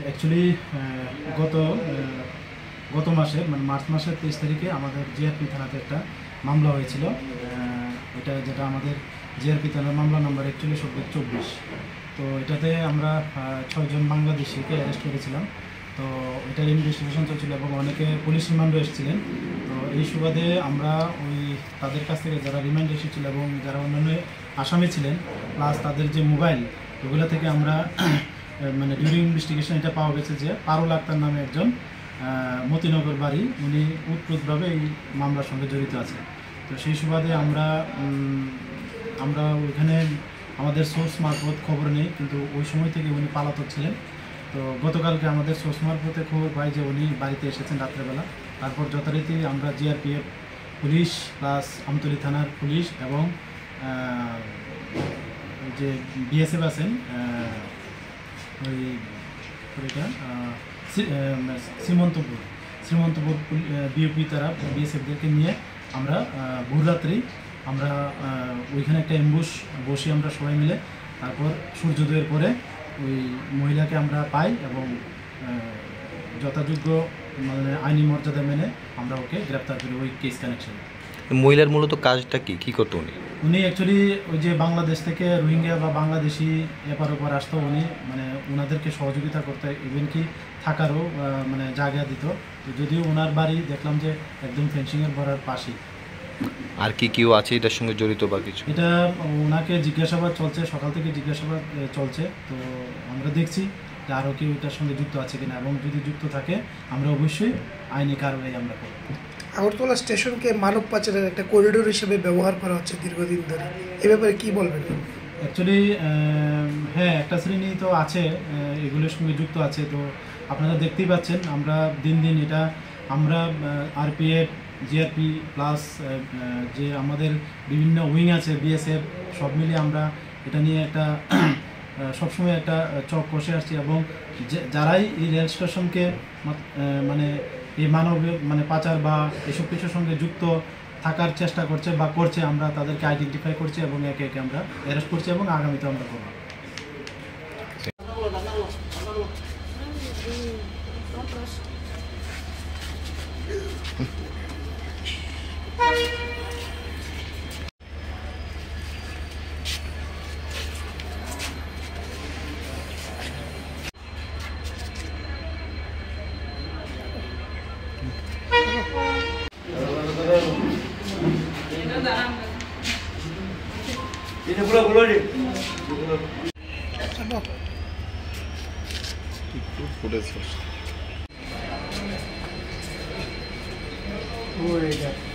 Actually গত গত মাসে মানে মার্চ মাসের 23 তারিখে আমাদের জিআরপি থানাতে একটা মামলা হয়েছিল। যেটা আমাদের জিআরপি থানার মামলা নাম্বার 41/24। তো এটাতে আমরা 6 জন বাংলাদেশিকে অ্যারেস্ট করেছিলাম। তো এটার ইনভেস্টিগেশন চলছিল এবং অনেকে পুলিশ রিমান্ডও এসেছিলেন। তো এই সুবাদে আমরা তাদের কাছ থেকে যারা রিমান্ড এসেছিল এবং যারা অন্যান্য আসামি ছিলেন প্লাস তাদের যে মোবাইল, ওগুলো থেকে আমরা মানে ডিউরিং ইনভেস্টিগেশন এটা পাওয়া গেছে যে পারুল আক্তার নামে একজন মতিনগর বাড়ি, উনি উৎপ্রুতভাবে এই মামলার সঙ্গে জড়িত আছে। তো সেই সুবাদে আমরা ওইখানে আমাদের সোর্স মারফত খবর নেই, কিন্তু ওই সময় থেকে উনি পালাতক ছিলেন। তো গতকালকে আমাদের সোর্স মারফতে খবর পাই যে উনি বাড়িতে এসেছেন রাত্রেবেলা। তারপর যথারীতি আমরা জিআরপিএফ পুলিশ প্লাস আমতলী থানার পুলিশ এবং যে বিএসএফ আছেন ওইটা শ্রীমন্তপুর বিওপি তারা বিএসএফদেরকে নিয়ে আমরা ভোররাত্রি আমরা ওইখানে একটা অ্যাম্বুশ বসি আমরা সবাই মিলে। তারপর সূর্যোদয়ের পরে ওই মহিলাকে আমরা পাই এবং যথাযোগ্য মানে আইনি মর্যাদা মেনে আমরা ওকে গ্রেপ্তার করি ওই কেস কানেকশনে। মহিলার মূলত কাজটা কি করতো উনি অ্যাকচুয়ালি ওই যে বাংলাদেশ থেকে রোহিঙ্গা বা বাংলাদেশি এপার ওপার আসতো, উনি মানে ওনাদেরকে সহযোগিতা করতে, ইভেন কি থাকারও মানে জায়গা দিত। তো যদিও ওনার বাড়ি দেখলাম যে একদম ফেন্সিংয়ের ঘরের পাশেই। আর কেউ আছে এটার সঙ্গে জড়িত বা কিছু? এটা ওনাকে জিজ্ঞাসাবাদ চলছে, সকাল থেকে জিজ্ঞাসাবাদ চলছে। তো আমরা দেখছি যে আরও কেউ এটার সঙ্গে যুক্ত আছে কিনা, এবং যদি যুক্ত থাকে আমরা অবশ্যই আইনি কারবাই আমরা করব। আগরতলা স্টেশনকে মানব পাচারের একটা করিডোর হিসেবে ব্যবহার করা হচ্ছে দীর্ঘদিন ধরে, এ ব্যাপারে কী বলবেন? অ্যাকচুয়ালি হ্যাঁ, একটা শ্রেণী তো আছে এগুলোর সঙ্গে যুক্ত আছে। তো আপনারা দেখতেই পাচ্ছেন আমরা দিন দিন এটা আমরা আরপিএফ জিআরপি প্লাস যে আমাদের বিভিন্ন উইং আছে বিএসএফ সব মিলিয়ে আমরা এটা নিয়ে একটা সবসময় একটা চক কষে আসছি। এবং যারাই এই রেল স্টেশনকে মানে এই মানে পাচার বা এসব কিছুর সঙ্গে যুক্ত থাকার চেষ্টা করছে বা করছে, আমরা তাদেরকে আইডেন্টিফাই করছি এবং একে একে আমরা অ্যারেস্ট করছি এবং আগামীতে আমরা করব। ini bola ni. Footage. Oh, yeah.